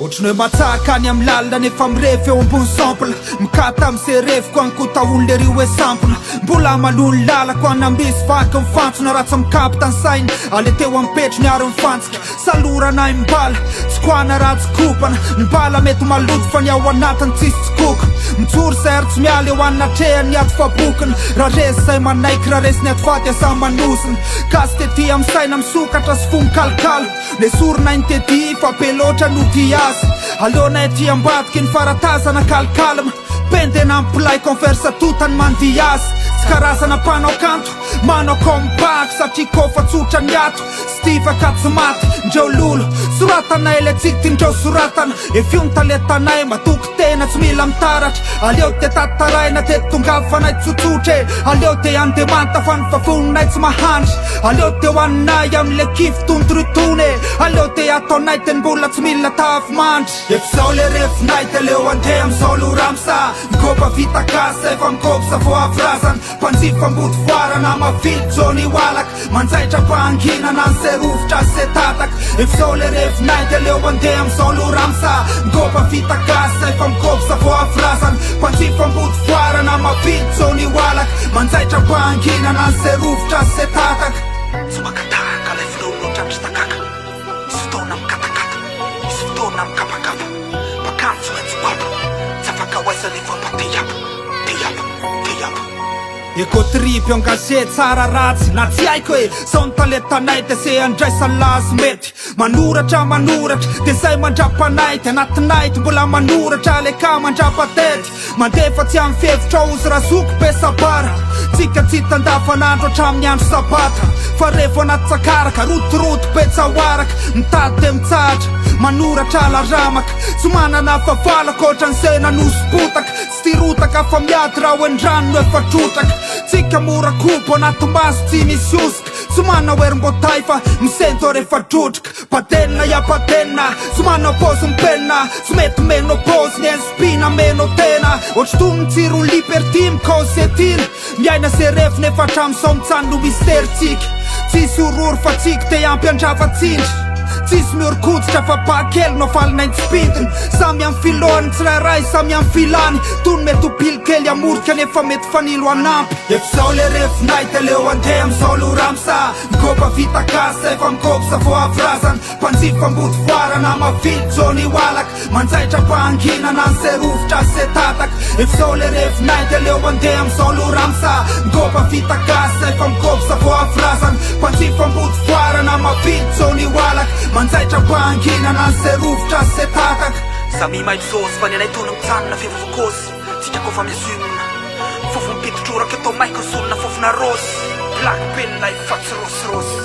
ohatrany hoe matsaka any amin'ny lalina nefa mirefy eo ambony sample mikata miserefiko ankotaony le rio esampona mbola malony lalako anambisy vaky mifantsona raha tsy mikapy tany sainy ale teo ampetro miaro mifantsika salorana mimbala tsy koana raha tsy kopana mibala mety maloto fa ny ao anatiny tsisy tsikoka mitsory sary tsy miala eo anatrehany ny ato fabokiny raha resy zay manaiky raha resy ny ato faty asa manosiny gasy tety amin'ny saina misokatra sy fo mikalikalo le sorina intety fa be loatra no ty azy aleonay ty ambadiky ny faratazana kalikalima pendena mipilay konversa totany mandy azy tsy karazana mpanao kanto manao kompak satria kofa tsotra ny ato stiva ka tsy maty ndreo lolo soratanay le tsikitindreo soratana efiony taletanay matoky tena tsy mila mitaratra aleo te tataraina te tongafanay tsotsotre aleo te andemanta fa ny fafononay tsy mahandry aleo te hoaninay am'le kify tontorotone aleo te ataonay te mbola tsy mila tafy mandry efizao le refinay te leo ande am'izao loramsa mikopa vita kasa efa mikopsa vo afrazana mpanjifa mbody foarana mavidy jony walak manjaitra mpanginana ny serofotra se tatak efizao le refinay te leo ande am'izao loramsa mikopa vita kasa efa mikopsa vo afrazana mpanjifa mbody foarana mavidy jony walak manjaitra mpanginana ny serofotra se tatak tsy makataka lay filonolotra amitsy takaka misy fotoana mikatakata misy fotoana mikapakapa makanjo maintsy baba tsy afaka hoaisa le fampateyapa teyapa ekotripy an gazety tsara ratsy na tsy haiko hoe zao ny taletanay te se andraisany lazy mety manoratra de zay mandrapanay ty anatinay ty mbola manoratra le ka mandrapatety mandefa tsy amin'ny fevitra ozy razoko be sabara tsika tsy tandafanandro hatramin'ny andro sabata fa revo anaty tsakaraka rotoroto be tsahoaraka mitady de mitsahatra manoratra laramaka tsy manana favalaka ohatrany sena nosopotaka tsy tirotaka fa miady raha hoendrano no efa trotraka tsika mora kopo anaty maso tsy misy osika tsy mana oerim-botay fa misento rehefa drotraka Badenina ya Badenina tsy mana pôzy mipenina tsy mety menopôzy ny enspina meno tena ohatry tony ny tsirony liberty mikôzy etina miaina serefy nefa hatram'izao mitsany no misteritsika tsisy orory fa tsika te ampy andravatsindry tsisy miorikotsitra fa bakely no falinay tsy pintiny samy amin'ny filohany tsirairay samy amin'ny filany tony mety hopilikely amorika nefa mety fanilo anampy efizao le refinay te leo ande am'izao loramsa mikopa vita kasa efa mikopsa vo afrazana mpanjifa mbody foarana mavidy jony walak manjaitra mpanginana ny serofotra se tatak efizao le refinay te leo ande am'izao loramsa mikopa vita kasa efa mikopsa vo afrazana mpanjifa mbody foarana mavidy jony walak manjaitra mpanginana ny serofotra se tatak samy maibizosy fa ny anay tony mitsanona fevovokôzy tsika kofa miazomina fofo mipititroraka atao maiko solona fofona rosy black penina efa tsy rosirosy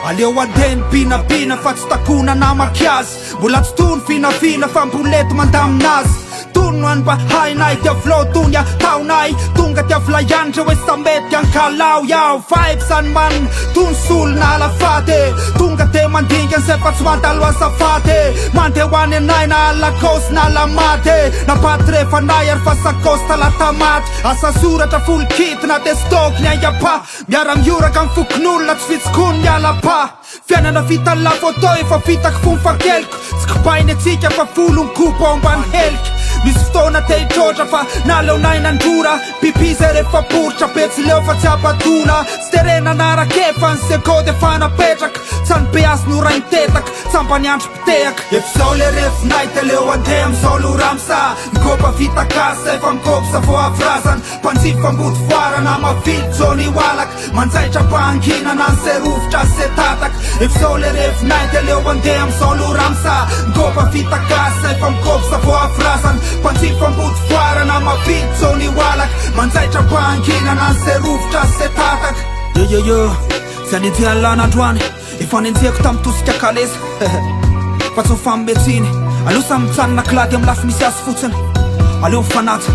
aleo andeny binabina fa tsy takona namaky azy mbola tsy tony finafina fa mbolety mandaminazy tony no any mba hainay ty avilo tony ataonay tonga ty avila iandre hoe samety ankalao yao vibe zany manina tony solona alafate tonga te mandingany zay fa tsy mandalo azafate mande hoany anay na alakosy na lamate na patrefanay ary fa sakosy talatamaty asa soratra folo-kitina de stoky ny aiapa miara mioraka amin'ny fokon'olona tsy fitsikony mialapa fiainana vita la photo efa vitako fo mifakeliko tsy kipainy atsika fa folony kopo ambany heliky misy fotoana te hitrotra fa naleonay nandrora pipizay rehefa poritra be tsy leo fa tsy apatola tsy terena narakefa ny sekody efa napetraka tsany be azy no ray mitetaka tsambany andro pitehaka efizao le refinay te leo ande am'izao loramsa mikopa vita kasa efa mikopsa vo afrazana mpanjifa mbody foarana mavidy jony walak manjaitra mpanginana ny serofotra se tatak efizao le refinay te leo ande am'izao loramsa mikopa vita kasa efa mikopsa vo afrazana mpanjifa mbody foarana mavidy jony walak manjaitra mpanginana ny serofotra se tatak yo zay nenjehany lanandroany efa nenjehako tamy tosika kalesa fa tsy mifamimetsiny aleo samy mitsanona kilady amy lafy misy azy fotsiny aleo mifanaja